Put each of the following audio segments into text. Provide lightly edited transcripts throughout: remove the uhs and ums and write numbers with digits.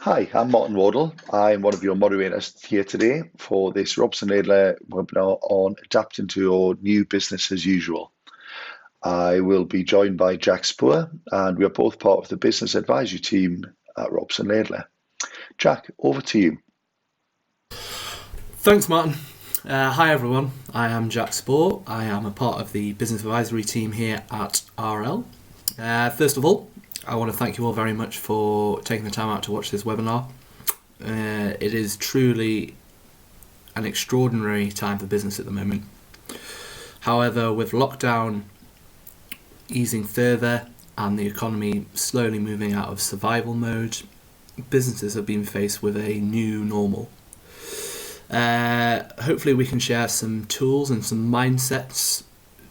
Hi, I'm Martin Wardle. I'm one of your moderators here today for this Robson Laidler webinar on adapting to your new business as usual. I will be joined by Jack Spoor, and we are both part of the business advisory team at Robson Laidler. Jack, over to you. Thanks, Martin. Hi everyone, I am Jack Spoor. I am a part of the business advisory team here at RL. First of all, I want to thank you all very much for taking the time out to watch this webinar. It is truly an extraordinary time for business at the moment. However, with lockdown easing further and the economy slowly moving out of survival mode, businesses have been faced with a new normal. Hopefully we can share some tools and some mindsets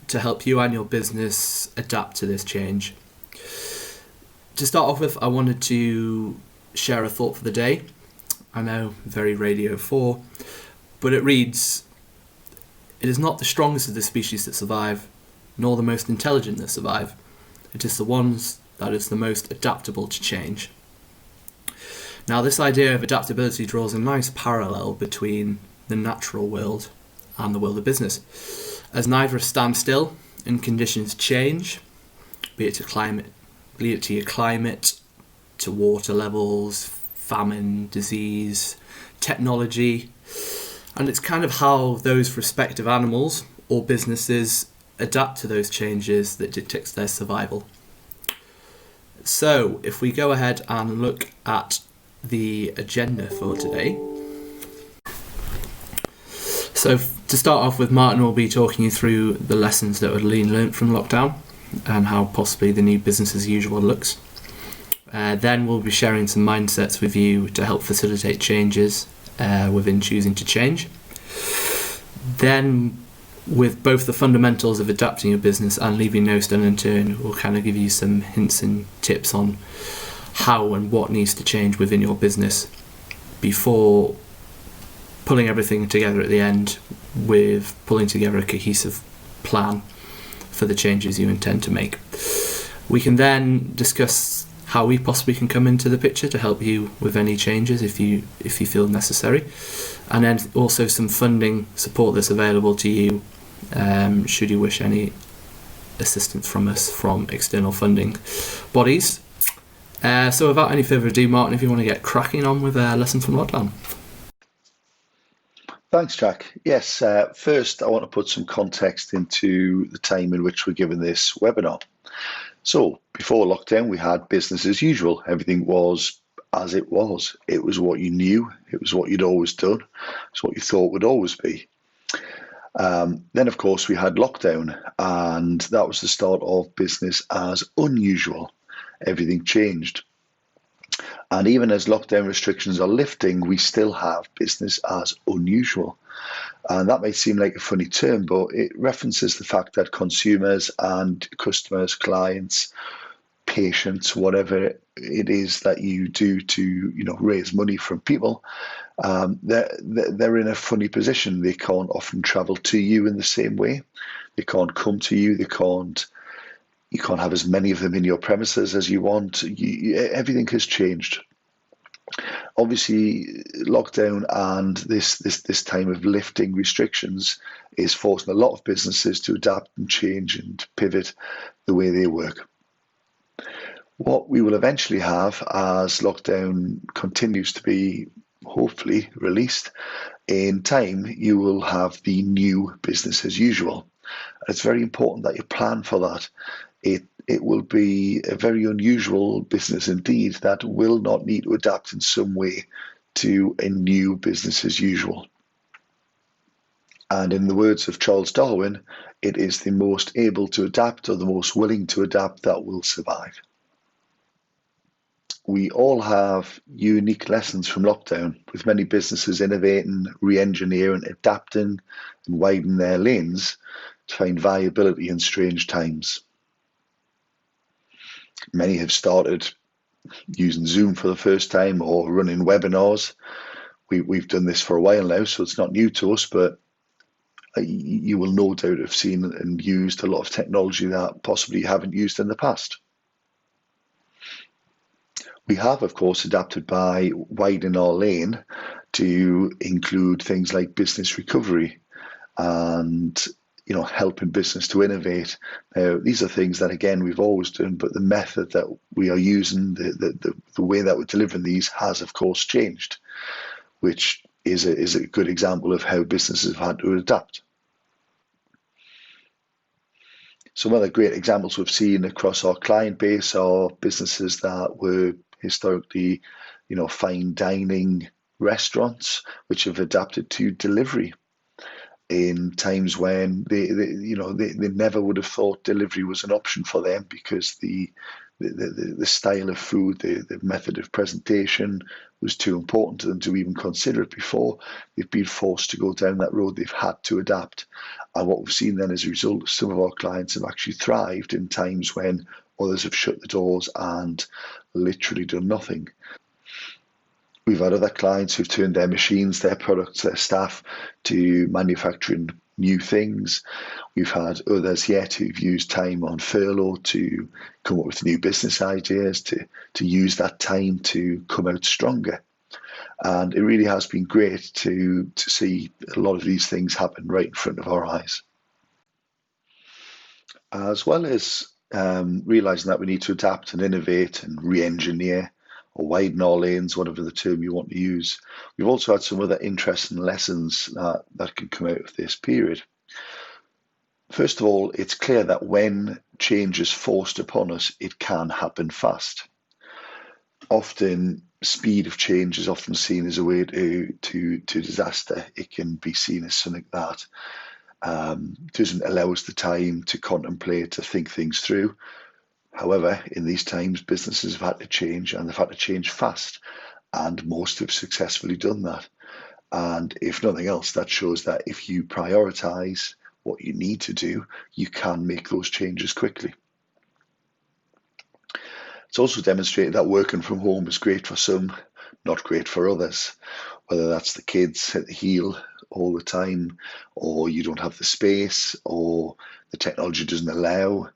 to help you and your business adapt to this change. To start off with, I wanted to share a thought for the day. I know, very Radio 4, but it reads, "It is not the strongest of the species that survive, nor the most intelligent that survive. It is the ones that is the most adaptable to change." Now, this idea of adaptability draws a nice parallel between the natural world and the world of business, as neither stand still and conditions change, be it to your climate, to water levels, famine, disease, technology, and it's kind of how those respective animals or businesses adapt to those changes that dictates their survival. So, if we go ahead and look at the agenda for today. So to start off with, Martin will be talking you through the lessons that were learned from lockdown and how possibly the new business as usual looks. Then we'll be sharing some mindsets with you to help facilitate changes within choosing to change. Then, with both the fundamentals of adapting your business and leaving no stone unturned, we'll kind of give you some hints and tips on how and what needs to change within your business before pulling everything together at the end with pulling together a cohesive plan for the changes you intend to make. We can then discuss how we possibly can come into the picture to help you with any changes if you feel necessary, and then also some funding support that's available to you should you wish any assistance from us from external funding bodies. So without any further ado, Martin, if you want to get cracking on with a lesson from lockdown. Thanks, Jack. Yes, first I want to put some context into the time in which we're given this webinar. So before lockdown, we had business as usual. Everything was as it was. It was what you knew. It was what you'd always done. It's what you thought would always be. Then, of course, we had lockdown, and that was the start of business as unusual. Everything changed. And even as lockdown restrictions are lifting, we still have business as unusual. And that may seem like a funny term, but it references the fact that consumers and customers, clients, patients, whatever it is that you do to raise money from people, they're in a funny position. They can't often travel to you in the same way. They can't come to you. You can't have as many of them in your premises as you want. Everything has changed. Obviously, lockdown and this time of lifting restrictions is forcing a lot of businesses to adapt and change and pivot the way they work. What we will eventually have as lockdown continues to be hopefully released in time, you will have the new business as usual. It's very important that you plan for that. It will be a very unusual business indeed that will not need to adapt in some way to a new business as usual. And in the words of Charles Darwin, it is the most able to adapt or the most willing to adapt that will survive. We all have unique lessons from lockdown, with many businesses innovating, re-engineering, adapting and widening their lanes to find viability in strange times. Many have started using Zoom for the first time or running webinars. We've done this for a while now, so it's not new to us, but you will no doubt have seen and used a lot of technology that possibly you haven't used in the past. We have, of course, adapted by widening our lane to include things like business recovery and helping business to innovate. Now, these are things that, again, we've always done, but the method that we are using, the way that we're delivering these has, of course, changed, which is a good example of how businesses have had to adapt. Some other great examples we've seen across our client base are businesses that were historically, fine dining restaurants, which have adapted to delivery in times when they never would have thought delivery was an option for them, because the style of food, the method of presentation was too important to them to even consider it before. They've been forced to go down that road. They've had to adapt. And what we've seen then as a result, some of our clients have actually thrived in times when others have shut the doors and literally done nothing. We've had other clients who've turned their machines, their products, their staff to manufacturing new things. We've had others yet who've used time on furlough to come up with new business ideas, to use that time to come out stronger. And it really has been great to see a lot of these things happen right in front of our eyes. As well as realising that we need to adapt and innovate and re-engineer or widen our lanes, whatever the term you want to use, we've also had some other interesting lessons that can come out of this period. First of all, it's clear that when change is forced upon us, it can happen fast. Often, speed of change is often seen as a way to disaster. It can be seen as something that doesn't allow us the time to contemplate, to think things through. However, in these times, businesses have had to change, and they've had to change fast, and most have successfully done that. And if nothing else, that shows that if you prioritise what you need to do, you can make those changes quickly. It's also demonstrated that working from home is great for some, not great for others, whether that's the kids at the heel all the time, or you don't have the space, or the technology doesn't allow.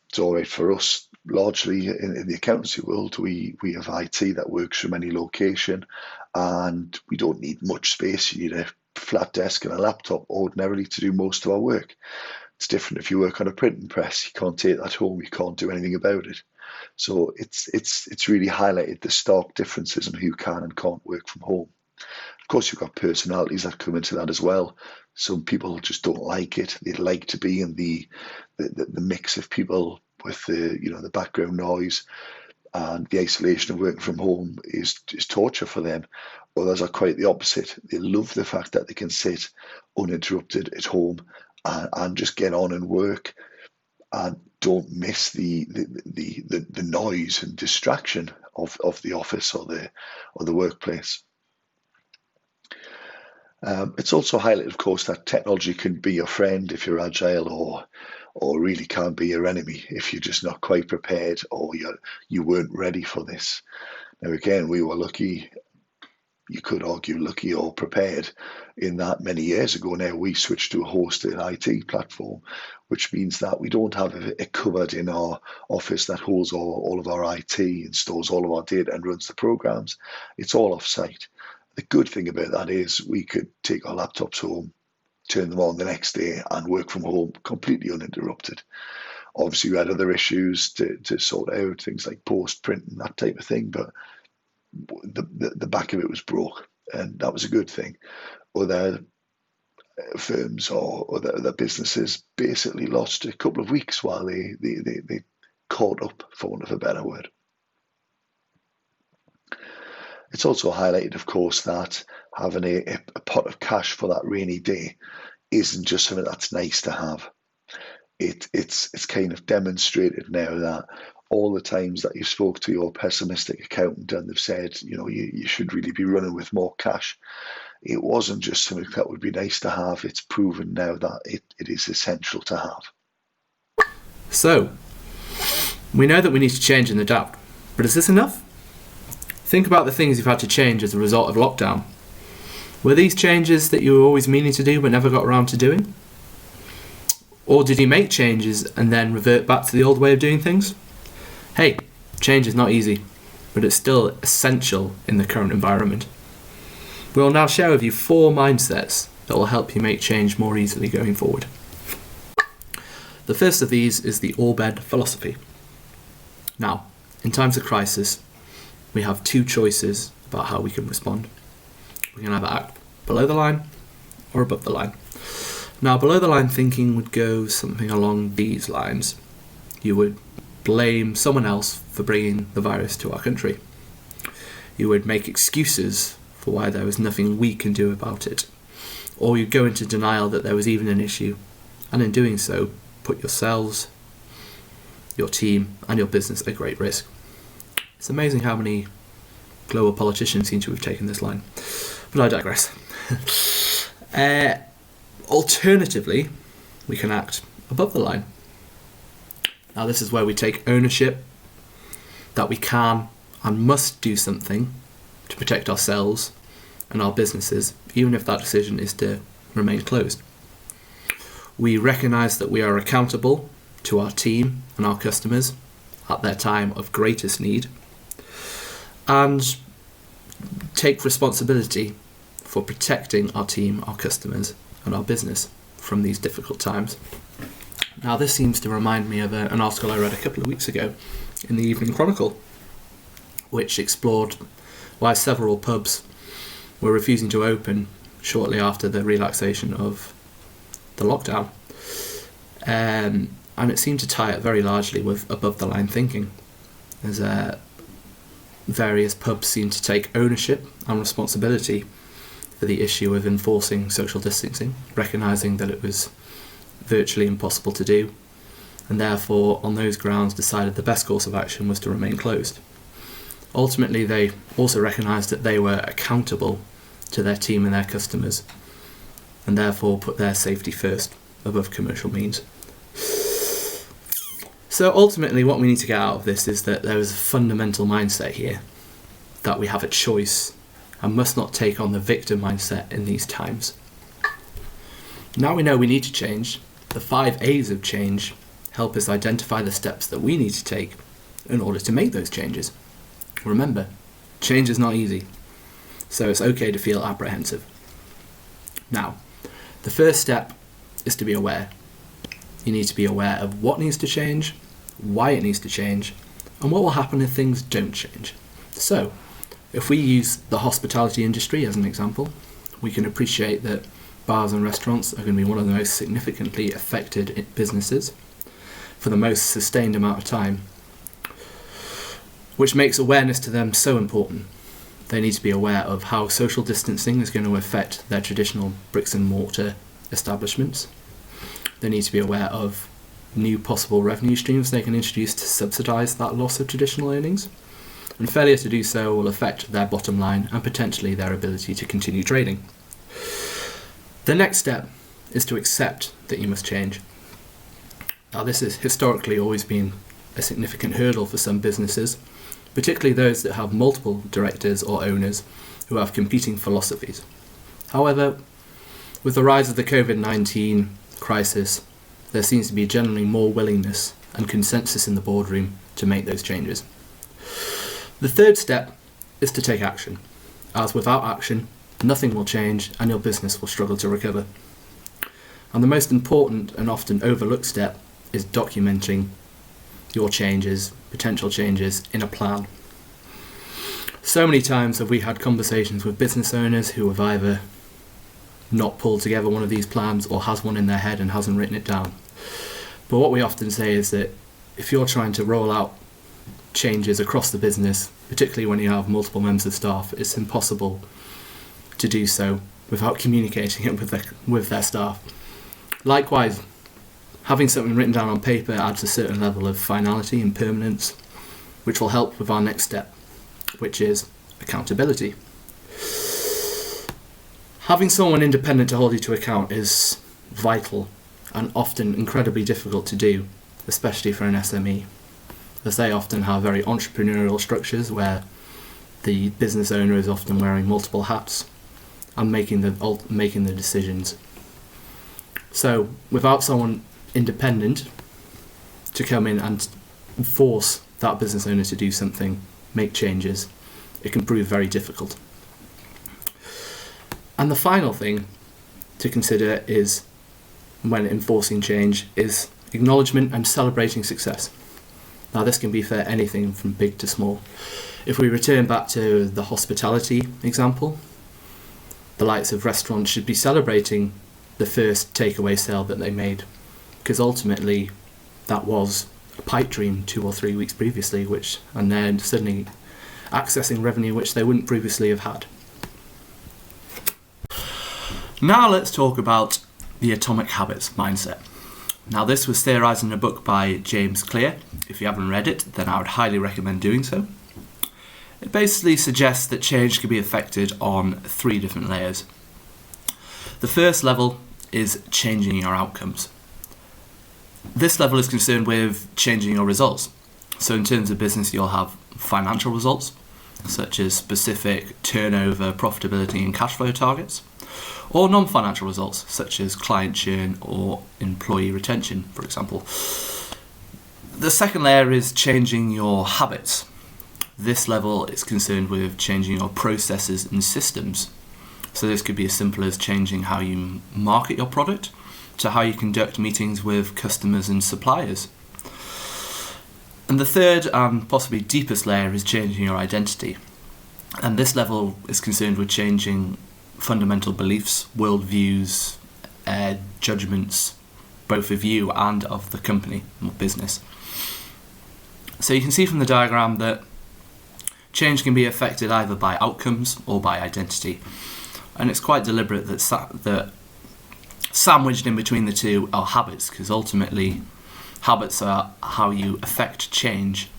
It's all right for us. Largely in the accountancy world, we have IT that works from any location, and we don't need much space. You need a flat desk and a laptop ordinarily to do most of our work. It's different if you work on a printing press. You can't take that home. You can't do anything about it. So it's really highlighted the stark differences in who can and can't work from home. Of course, you've got personalities that come into that as well. Some people just don't like it. They'd like to be in the mix of people with the background noise, and the isolation of working from home is torture for them. Others are quite the opposite. They love the fact that they can sit uninterrupted at home and just get on and work, and don't miss the noise and distraction of the office or the workplace. It's also highlighted, of course, that technology can be your friend if you're agile, or really can be your enemy if you're just not quite prepared, or you weren't ready for this. Now, again, we were lucky. You could argue lucky or prepared in that many years ago now we switched to a hosted IT platform, which means that we don't have a cupboard in our office that holds all of our IT and stores all of our data and runs the programs. It's all off-site. The good thing about that is we could take our laptops home, turn them on the next day, and work from home completely uninterrupted. Obviously, we had other issues to sort out, things like post-print and that type of thing, but the back of it was broke, and that was a good thing. Other firms or other businesses basically lost a couple of weeks while they caught up, for want of a better word. It's also highlighted, of course, that having a pot of cash for that rainy day isn't just something that's nice to have. It's kind of demonstrated now that all the times that you spoke to your pessimistic accountant and they've said, you should really be running with more cash, it wasn't just something that would be nice to have. It's proven now that it is essential to have. So, we know that we need to change and adapt, but is this enough? Think about the things you've had to change as a result of lockdown. Were these changes that you were always meaning to do but never got around to doing? Or did you make changes and then revert back to the old way of doing things? Hey, change is not easy. but it's still essential in the current environment. We will now share with you 4 mindsets that will help you make change more easily going forward. The first of these is the all-bed philosophy. Now, in times of crisis, we have 2 choices about how we can respond. We can either act below the line or above the line. Now, below the line thinking would go something along these lines. You would blame someone else for bringing the virus to our country. You would make excuses for why there was nothing we can do about it. Or you'd go into denial that there was even an issue, and in doing so, put yourselves, your team, and your business at great risk. It's amazing how many global politicians seem to have taken this line, but I digress. Alternatively, we can act above the line. Now, this is where we take ownership that we can and must do something to protect ourselves and our businesses, even if that decision is to remain closed. We recognise that we are accountable to our team and our customers at their time of greatest need, and take responsibility for protecting our team, our customers, and our business from these difficult times. Now, this seems to remind me of an article I read a couple of weeks ago in the Evening Chronicle, which explored why several pubs were refusing to open shortly after the relaxation of the lockdown. And it seemed to tie it very largely with above-the-line thinking, as various pubs seemed to take ownership and responsibility for the issue of enforcing social distancing, recognising that it was virtually impossible to do, and therefore on those grounds decided the best course of action was to remain closed. Ultimately, they also recognised that they were accountable to their team and their customers, and therefore put their safety first above commercial means. So ultimately what we need to get out of this is that there is a fundamental mindset here, that we have a choice and must not take on the victim mindset in these times. Now we know we need to change. The 5 A's of change help us identify the steps that we need to take in order to make those changes. Remember, change is not easy, so it's okay to feel apprehensive. Now, the first step is to be aware. You need to be aware of what needs to change, why it needs to change, and what will happen if things don't change. So, if we use the hospitality industry as an example, we can appreciate that bars and restaurants are going to be one of the most significantly affected businesses for the most sustained amount of time, which makes awareness to them so important. They need to be aware of how social distancing is going to affect their traditional bricks and mortar establishments. They need to be aware of new possible revenue streams they can introduce to subsidise that loss of traditional earnings, and failure to do so will affect their bottom line and potentially their ability to continue trading. The next step is to accept that you must change. Now, this has historically always been a significant hurdle for some businesses, particularly those that have multiple directors or owners who have competing philosophies. However, with the rise of the COVID-19 crisis, there seems to be generally more willingness and consensus in the boardroom to make those changes. The third step is to take action, as without action, nothing will change and your business will struggle to recover. And the most important and often overlooked step is documenting your changes, potential changes, in a plan. So many times have we had conversations with business owners who have either not pulled together one of these plans or has one in their head and hasn't written it down. But what we often say is that if you're trying to roll out changes across the business, particularly when you have multiple members of staff, it's impossible to do so without communicating it with their staff. Likewise, having something written down on paper adds a certain level of finality and permanence, which will help with our next step, which is accountability. Having someone independent to hold you to account is vital and often incredibly difficult to do, especially for an SME, as they often have very entrepreneurial structures where the business owner is often wearing multiple hats and making the decisions. So without someone independent to come in and force that business owner to do something, make changes, it can prove very difficult. And the final thing to consider is, when enforcing change, is acknowledgement and celebrating success. Now, this can be for anything from big to small. If we return back to the hospitality example, the likes of restaurants should be celebrating the first takeaway sale that they made, because ultimately that was a pipe dream 2 or 3 weeks previously, and then suddenly accessing revenue which they wouldn't previously have had. Now let's talk about the atomic habits mindset. Now, this was theorised in a book by James Clear. If you haven't read it, then I would highly recommend doing so. It basically suggests that change can be affected on 3 different layers. The first level is changing your outcomes. This level is concerned with changing your results. So in terms of business, you'll have financial results, such as specific turnover, profitability and cash flow targets, or non-financial results, such as client churn or employee retention, for example. The second layer is changing your habits. This level is concerned with changing your processes and systems. So this could be as simple as changing how you market your product to how you conduct meetings with customers and suppliers. And the third and possibly deepest layer is changing your identity. And this level is concerned with changing fundamental beliefs, worldviews, judgments, both of you and of the company or business. So you can see from the diagram that change can be affected either by outcomes or by identity. And it's quite deliberate that sandwiched in between the two are habits, because ultimately habits are how you affect change.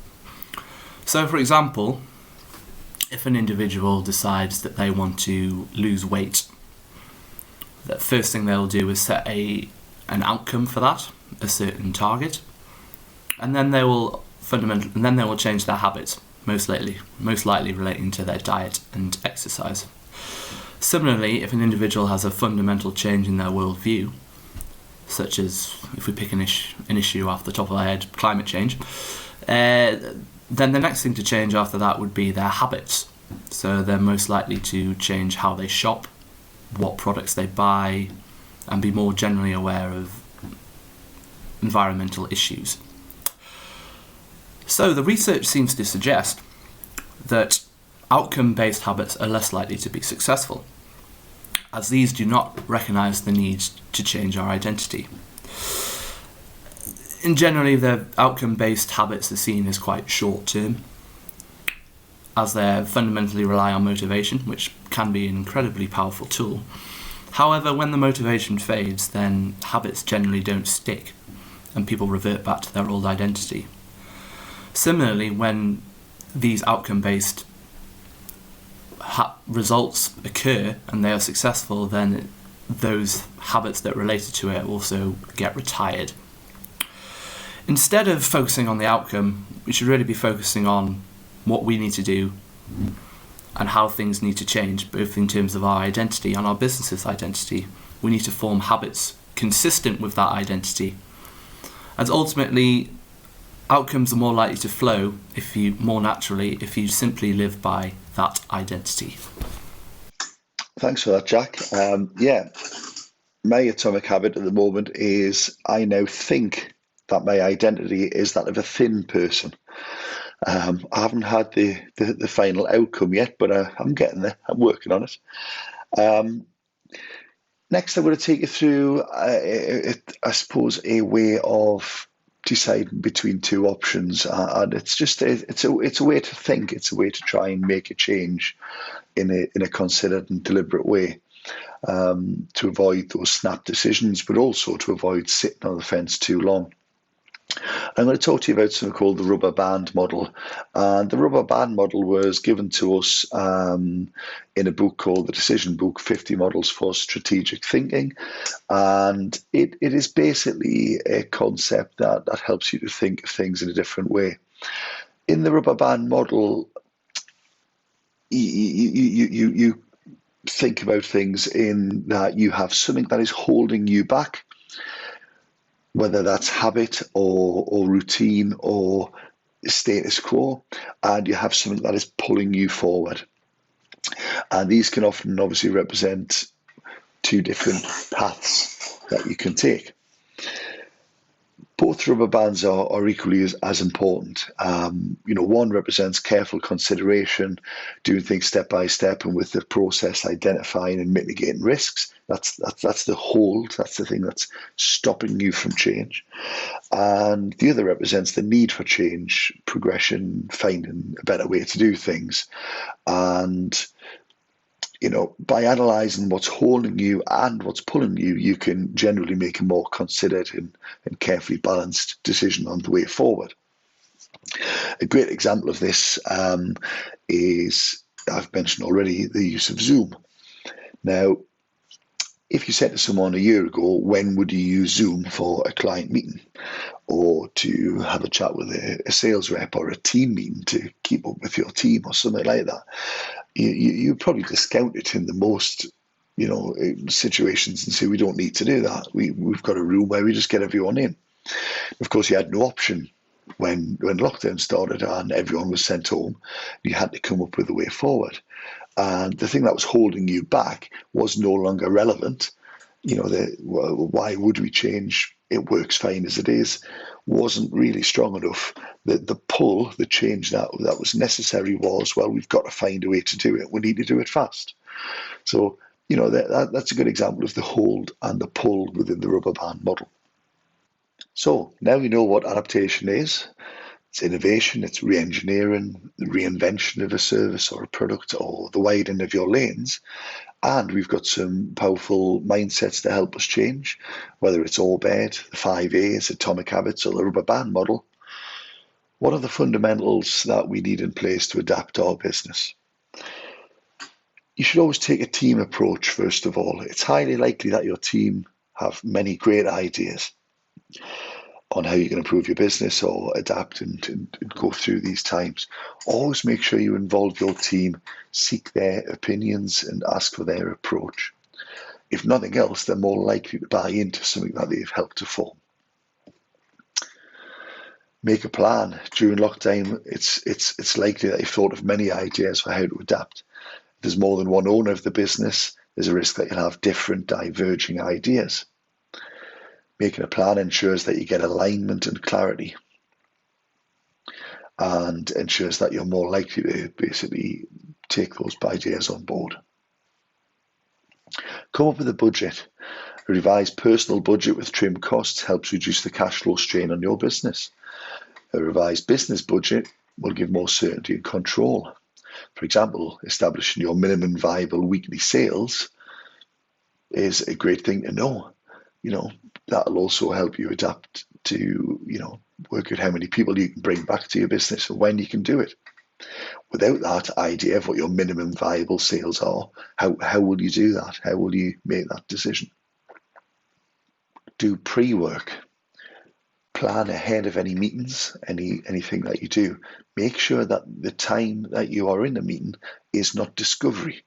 So for example, if an individual decides that they want to lose weight, the first thing they'll do is set an outcome for that, a certain target, and then they will change their habits, most likely relating to their diet and exercise. Similarly, if an individual has a fundamental change in their worldview, such as, if we pick an issue off the top of our head, climate change, then the next thing to change after that would be their habits. So they're most likely to change how they shop, what products they buy, and be more generally aware of environmental issues. So the research seems to suggest that outcome-based habits are less likely to be successful, as these do not recognise the need to change our identity. And generally, the outcome-based habits are seen as quite short-term, as they fundamentally rely on motivation, which can be an incredibly powerful tool. However, when the motivation fades, then habits generally don't stick, and people revert back to their old identity. Similarly, when these outcome-based results occur and they are successful, then those habits that related to it also get retired. Instead of focusing on the outcome, we should really be focusing on what we need to do and how things need to change, both in terms of our identity and our business's identity. We need to form habits consistent with that identity, as ultimately outcomes are more likely to flow if you simply live by that identity. Thanks for that, Jack. My atomic habit at the moment is I now think that my identity is that of a thin person. I haven't had the final outcome yet, but I'm getting there. I'm working on it. Next, I'm going to take you through, I suppose, a way of deciding between two options, and it's a way to think. It's a way to try and make a change in a considered and deliberate way, to avoid those snap decisions, but also to avoid sitting on the fence too long. I'm going to talk to you about something called the rubber band model. And the rubber band model was given to us in a book called The Decision Book, 50 Models for Strategic Thinking. And it is basically a concept that helps you to think of things in a different way. In the rubber band model, you think about things in that you have something that is holding you back, whether that's habit or routine or status quo, and you have something that is pulling you forward. And these can often obviously represent two different paths that you can take. Both rubber bands are equally as important. One represents careful consideration, doing things step by step, and with the process identifying and mitigating risks. That's the hold. That's the thing that's stopping you from change. And the other represents the need for change, progression, finding a better way to do things. And by analysing what's holding you and what's pulling you, you can generally make a more considered and carefully balanced decision on the way forward. A great example of this is, I've mentioned already, the use of Zoom. Now, if you said to someone a year ago, when would you use Zoom for a client meeting, or to have a chat with a sales rep, or a team meeting to keep up with your team, or something like that, you probably discount it in the most situations and say, we don't need to do that. We've got a room where we just get everyone in. Of course, you had no option when lockdown started and everyone was sent home. You had to come up with a way forward. And the thing that was holding you back was no longer relevant. Why would we change? It works fine as it is. Wasn't really strong enough. The pull, the change that was necessary was, well, we've got to find a way to do it. We need to do it fast. So, that's a good example of the hold and the pull within the rubber band model. So now you know what adaptation is. It's innovation, it's re-engineering, the reinvention of a service or a product, or the widening of your lanes. And we've got some powerful mindsets to help us change, whether it's ORBED, the 5 A's, Atomic Habits, or the rubber band model. What are the fundamentals that we need in place to adapt our business? You should always take a team approach, first of all. It's highly likely that your team have many great ideas on how you can improve your business or adapt and go through these times. Always make sure you involve your team, seek their opinions and ask for their approach. If nothing else, they're more likely to buy into something that they've helped to form. Make a plan. During lockdown, it's likely that you've thought of many ideas for how to adapt. If there's more than one owner of the business, there's a risk that you'll have different diverging ideas. Making a plan ensures that you get alignment and clarity, and ensures that you're more likely to basically take those ideas on board. Come up with a budget. A revised personal budget with trimmed costs helps reduce the cash flow strain on your business. A revised business budget will give more certainty and control. For example, establishing your minimum viable weekly sales is a great thing to know. That'll also help you adapt to, work out how many people you can bring back to your business and when you can do it. Without that idea of what your minimum viable sales are, how will you do that? How will you make that decision? Do pre-work. Plan ahead of any meetings, anything that you do. Make sure that the time that you are in a meeting is not discovery.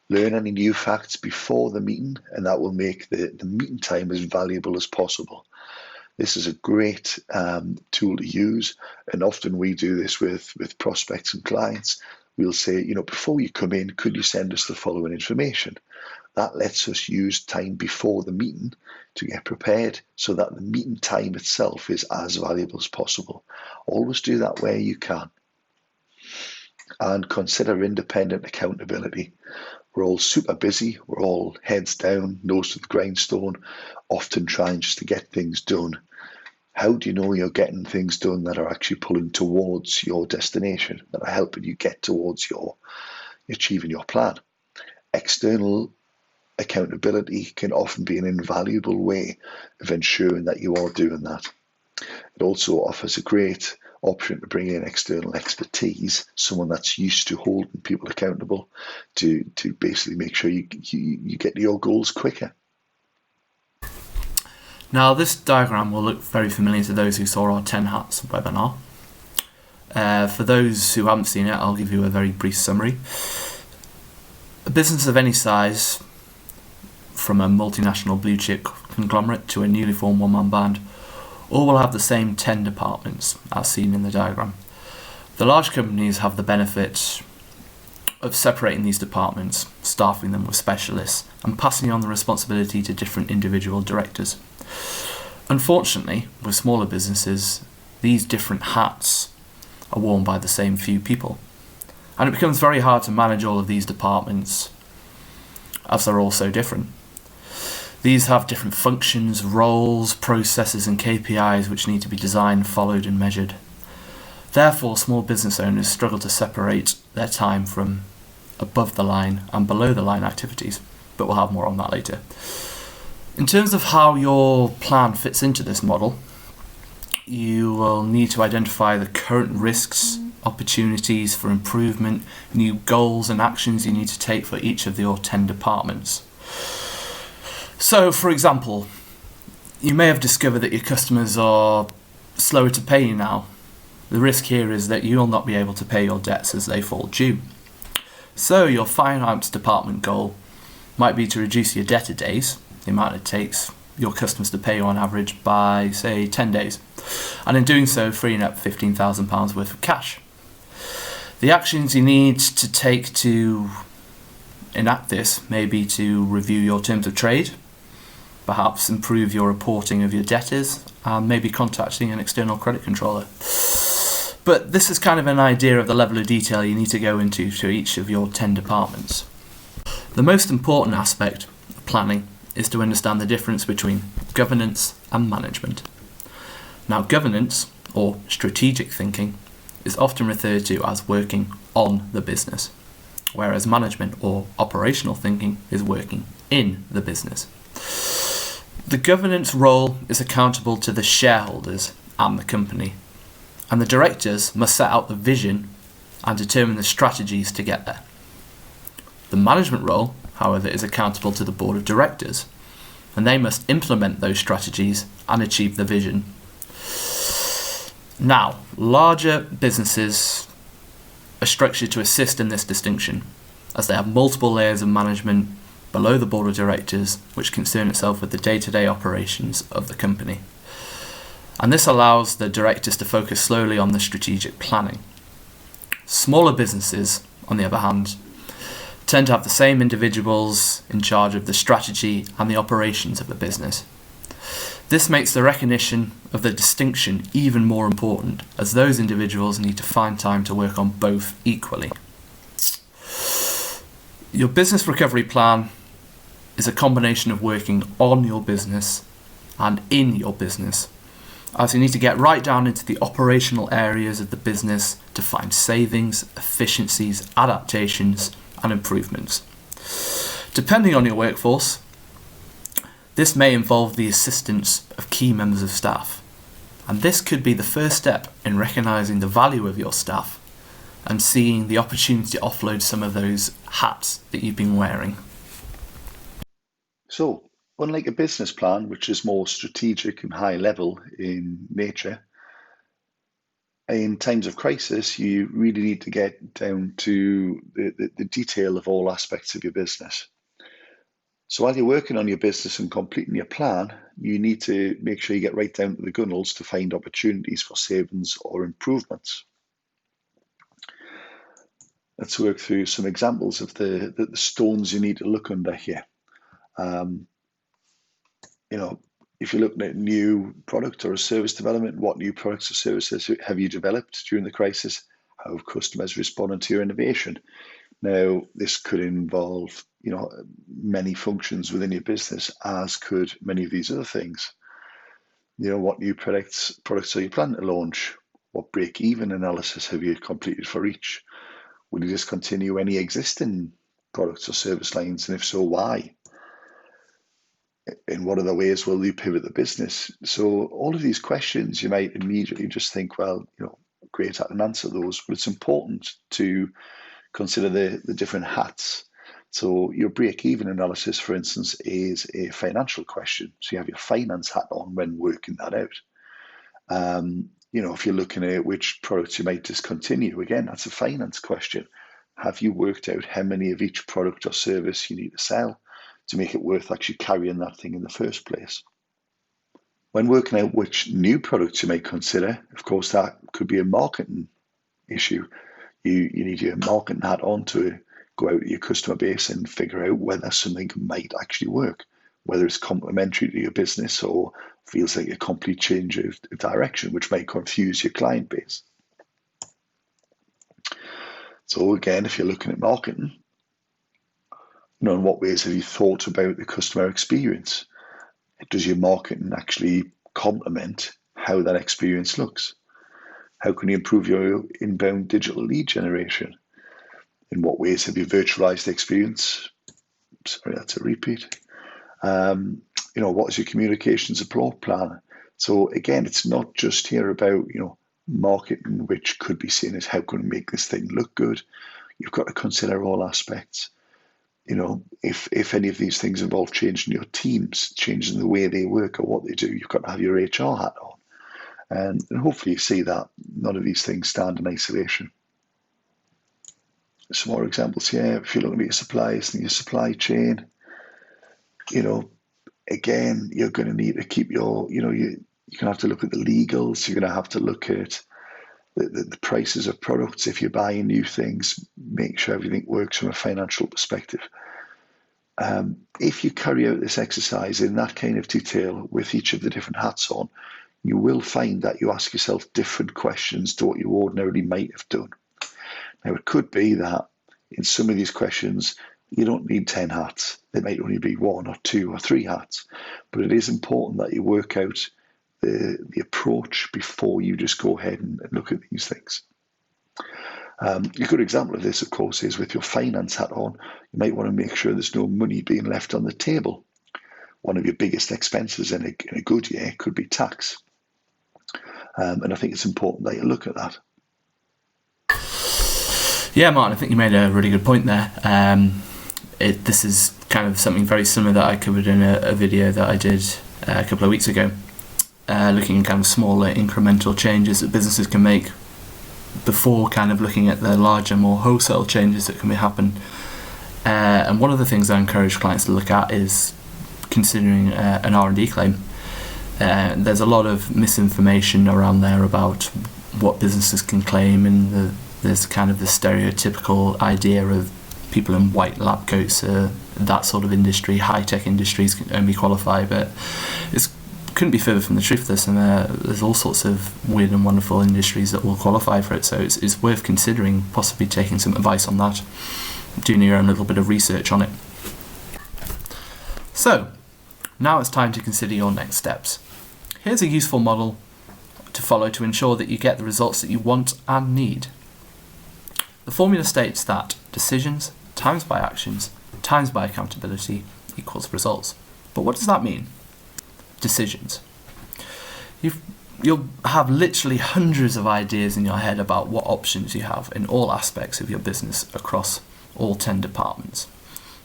Learn any new facts before the meeting, and that will make the meeting time as valuable as possible. This is a great tool to use, and often we do this with prospects and clients. We'll say, before you come in, could you send us the following information? That lets us use time before the meeting to get prepared so that the meeting time itself is as valuable as possible. Always do that where you can. And consider independent accountability. We're all super busy. We're all heads down, nose to the grindstone, often trying just to get things done. How do you know you're getting things done that are actually pulling towards your destination, that are helping you get towards your achieving your plan? External accountability can often be an invaluable way of ensuring that you are doing that. It also offers a great option to bring in external expertise, someone that's used to holding people accountable to basically make sure you get to your goals quicker. Now this diagram will look very familiar to those who saw our 10 Hats webinar. For those who haven't seen it, I'll give you a very brief summary. A business of any size, from a multinational blue chip conglomerate to a newly formed one-man band, all will have the same 10 departments as seen in the diagram. The large companies have the benefit of separating these departments, staffing them with specialists, and passing on the responsibility to different individual directors. Unfortunately, with smaller businesses, these different hats are worn by the same few people, and it becomes very hard to manage all of these departments as they're all so different. These have different functions, roles, processes and KPIs which need to be designed, followed and measured. Therefore, small business owners struggle to separate their time from above the line and below the line activities, but we'll have more on that later. In terms of how your plan fits into this model, you will need to identify the current risks, opportunities for improvement, new goals and actions you need to take for each of your 10 departments. So, for example, you may have discovered that your customers are slower to pay you now. The risk here is that you will not be able to pay your debts as they fall due. So your finance department goal might be to reduce your debtor days, the amount it takes your customers to pay you on average, by, say, 10 days. And in doing so, freeing up £15,000 worth of cash. The actions you need to take to enact this may be to review your terms of trade, perhaps improve your reporting of your debtors, and maybe contacting an external credit controller. But this is kind of an idea of the level of detail you need to go into to each of your 10 departments. The most important aspect of planning is to understand the difference between governance and management. Now, governance, or strategic thinking, is often referred to as working on the business, whereas management, or operational thinking, is working in the business. The governance role is accountable to the shareholders and the company, and the directors must set out the vision and determine the strategies to get there. The management role, however, is accountable to the board of directors, and they must implement those strategies and achieve the vision. Now, larger businesses are structured to assist in this distinction, as they have multiple layers of management below the board of directors, which concern itself with the day-to-day operations of the company. And this allows the directors to focus solely on the strategic planning. Smaller businesses, on the other hand, tend to have the same individuals in charge of the strategy and the operations of the business. This makes the recognition of the distinction even more important, as those individuals need to find time to work on both equally. Your business recovery plan is a combination of working on your business and in your business, as you need to get right down into the operational areas of the business to find savings, efficiencies, adaptations, and improvements. Depending on your workforce, this may involve the assistance of key members of staff, and this could be the first step in recognising the value of your staff and seeing the opportunity to offload some of those hats that you've been wearing. So, unlike a business plan, which is more strategic and high level in nature, in times of crisis, you really need to get down to the detail of all aspects of your business. So while you're working on your business and completing your plan, you need to make sure you get right down to the gunnels to find opportunities for savings or improvements. Let's work through some examples of the stones you need to look under here. If you're looking at new product or service development, what new products or services have you developed during the crisis? How have customers responded to your innovation? Now, this could involve, many functions within your business, as could many of these other things. What new products are you planning to launch? What break-even analysis have you completed for each? Will you discontinue any existing products or service lines, and if so, why? In what other ways will you pivot the business? So all of these questions, you might immediately just think, well, great, I can answer those, but it's important to consider the different hats. So your break-even analysis, for instance, is a financial question. So you have your finance hat on when working that out. If you're looking at which products you might discontinue, again, that's a finance question. Have you worked out how many of each product or service you need to sell to make it worth actually carrying that thing in the first place? When working out which new products you may consider, of course, that could be a marketing issue. You need your marketing hat on to go out to your customer base and figure out whether something might actually work, whether it's complementary to your business or feels like a complete change of direction, which might confuse your client base. So again, if you're looking at marketing, in what ways have you thought about the customer experience? Does your marketing actually complement how that experience looks? How can you improve your inbound digital lead generation? In what ways have you virtualized the experience? Sorry, that's a repeat. What is your communication support plan? So again, it's not just here about, marketing, which could be seen as how can we make this thing look good. You've got to consider all aspects. If any of these things involve changing your teams, changing the way they work or what they do, you've got to have your HR hat on. And hopefully you see that none of these things stand in isolation. Some more examples here. If you're looking at your suppliers and your supply chain, again, you're going to need to keep you're going to have to look at the legals. You're going to have to look at the prices of products. If you're buying new things, make sure everything works from a financial perspective. If you carry out this exercise in that kind of detail with each of the different hats on, you will find that you ask yourself different questions to what you ordinarily might have done. Now, it could be that in some of these questions, you don't need 10 hats. There might only be 1 or 2 or 3 hats, but it is important that you work out the approach before you just go ahead and look at these things. A good example of this, of course, is with your finance hat on. You might want to make sure there's no money being left on the table. One of your biggest expenses in a good year could be tax. And I think it's important that you look at that. Yeah, Martin, I think you made a really good point there. This is kind of something very similar that I covered in a video that I did a couple of weeks ago, looking at kind of smaller incremental changes that businesses can make before kind of looking at the larger, more wholesale changes that can happen. And one of the things I encourage clients to look at is considering an R&D claim. There's a lot of misinformation around there about what businesses can claim, and there's kind of the stereotypical idea of people in white lab coats, that sort of industry, high-tech industries can only qualify, but it couldn't be further from the truth of this, and there's all sorts of weird and wonderful industries that will qualify for it, so it's worth considering possibly taking some advice on that, doing your own little bit of research on it. So, now it's time to consider your next steps. Here's a useful model to follow to ensure that you get the results that you want and need. The formula states that decisions times by actions times by accountability equals results. But what does that mean? Decisions. You'll have literally hundreds of ideas in your head about what options you have in all aspects of your business across all 10 departments.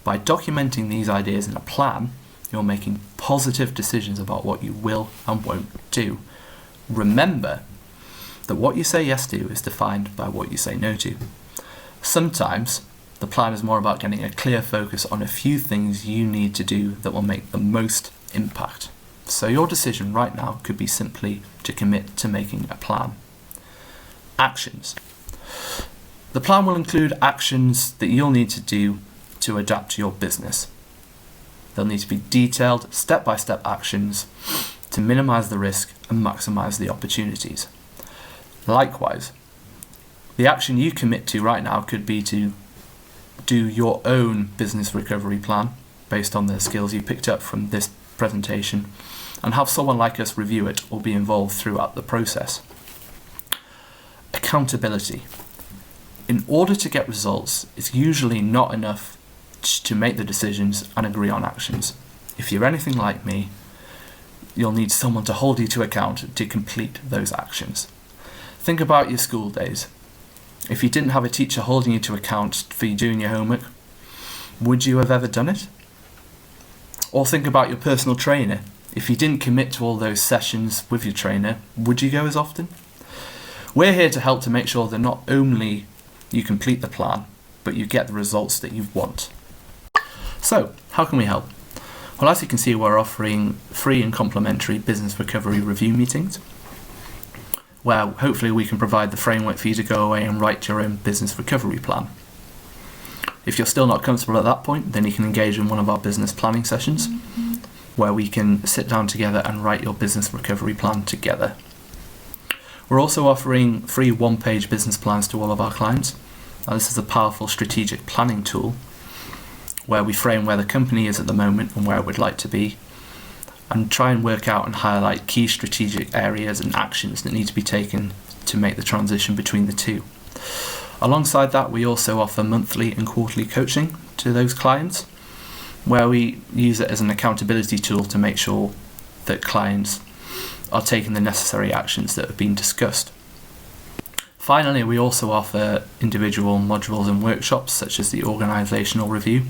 By documenting these ideas in a plan, you're making positive decisions about what you will and won't do. Remember that what you say yes to is defined by what you say no to. Sometimes the plan is more about getting a clear focus on a few things you need to do that will make the most impact. So your decision right now could be simply to commit to making a plan. Actions. The plan will include actions that you'll need to do to adapt to your business. They'll need to be detailed, step-by-step actions to minimize the risk and maximize the opportunities. Likewise, the action you commit to right now could be to do your own business recovery plan based on the skills you picked up from this presentation and have someone like us review it or be involved throughout the process. Accountability. In order to get results, it's usually not enough to make the decisions and agree on actions. If you're anything like me, you'll need someone to hold you to account to complete those actions. Think about your school days. If you didn't have a teacher holding you to account for you doing your homework, would you have ever done it? Or think about your personal trainer. If you didn't commit to all those sessions with your trainer, would you go as often? We're here to help to make sure that not only you complete the plan, but you get the results that you want. So, how can we help? Well, as you can see, we're offering free and complimentary business recovery review meetings, where hopefully we can provide the framework for you to go away and write your own business recovery plan. If you're still not comfortable at that point, then you can engage in one of our business planning sessions, where we can sit down together and write your business recovery plan together. We're also offering free one-page business plans to all of our clients. Now, this is a powerful strategic planning tool where we frame where the company is at the moment and where it would like to be, and try and work out and highlight key strategic areas and actions that need to be taken to make the transition between the two. Alongside that, we also offer monthly and quarterly coaching to those clients, where we use it as an accountability tool to make sure that clients are taking the necessary actions that have been discussed. Finally, we also offer individual modules and workshops such as the organisational review,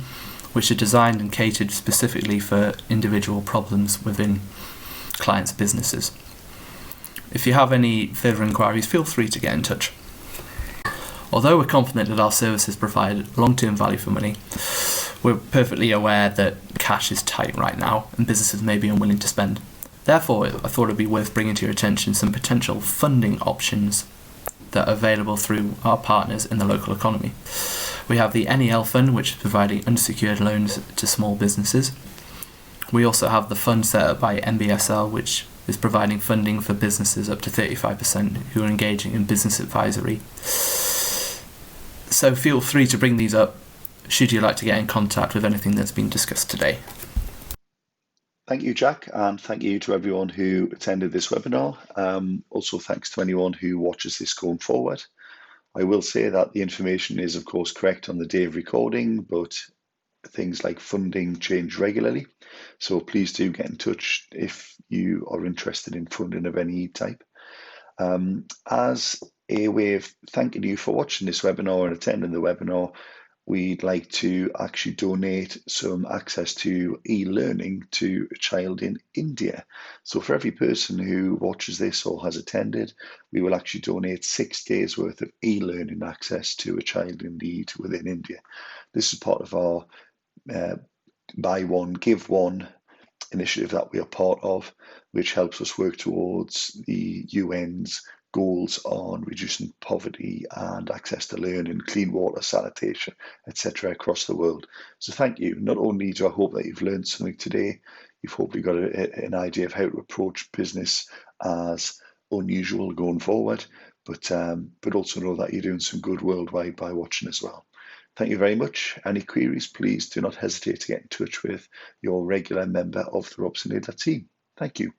which are designed and catered specifically for individual problems within clients' businesses. If you have any further inquiries, feel free to get in touch. Although we're confident that our services provide long-term value for money, we're perfectly aware that cash is tight right now and businesses may be unwilling to spend. Therefore, I thought it'd be worth bringing to your attention some potential funding options that are available through our partners in the local economy. We have the NEL Fund, which is providing unsecured loans to small businesses. We also have the fund set up by NBSL, which is providing funding for businesses up to 35% who are engaging in business advisory. So feel free to bring these up should you like to get in contact with anything that's been discussed today. Thank you, Jack, and thank you to everyone who attended this webinar. Also, thanks to anyone who watches this going forward. I will say that the information is, of course, correct on the day of recording, but things like funding change regularly. So please do get in touch if you are interested in funding of any type. As a way of thanking you for watching this webinar and attending the webinar, we'd like to actually donate some access to e-learning to a child in India. So for every person who watches this or has attended, we will actually donate 6 days worth of e-learning access to a child in need within India. This is part of our Buy One, Give One initiative that we are part of, which helps us work towards the UN's goals on reducing poverty and access to learning, clean water, sanitation, etc. across the world. So thank you. Not only do I hope that you've learned something today, you've hopefully got an idea of how to approach business as unusual going forward, but also know that you're doing some good worldwide by watching as well. Thank you very much. Any queries, please do not hesitate to get in touch with your regular member of the Robson Laidler team. Thank you.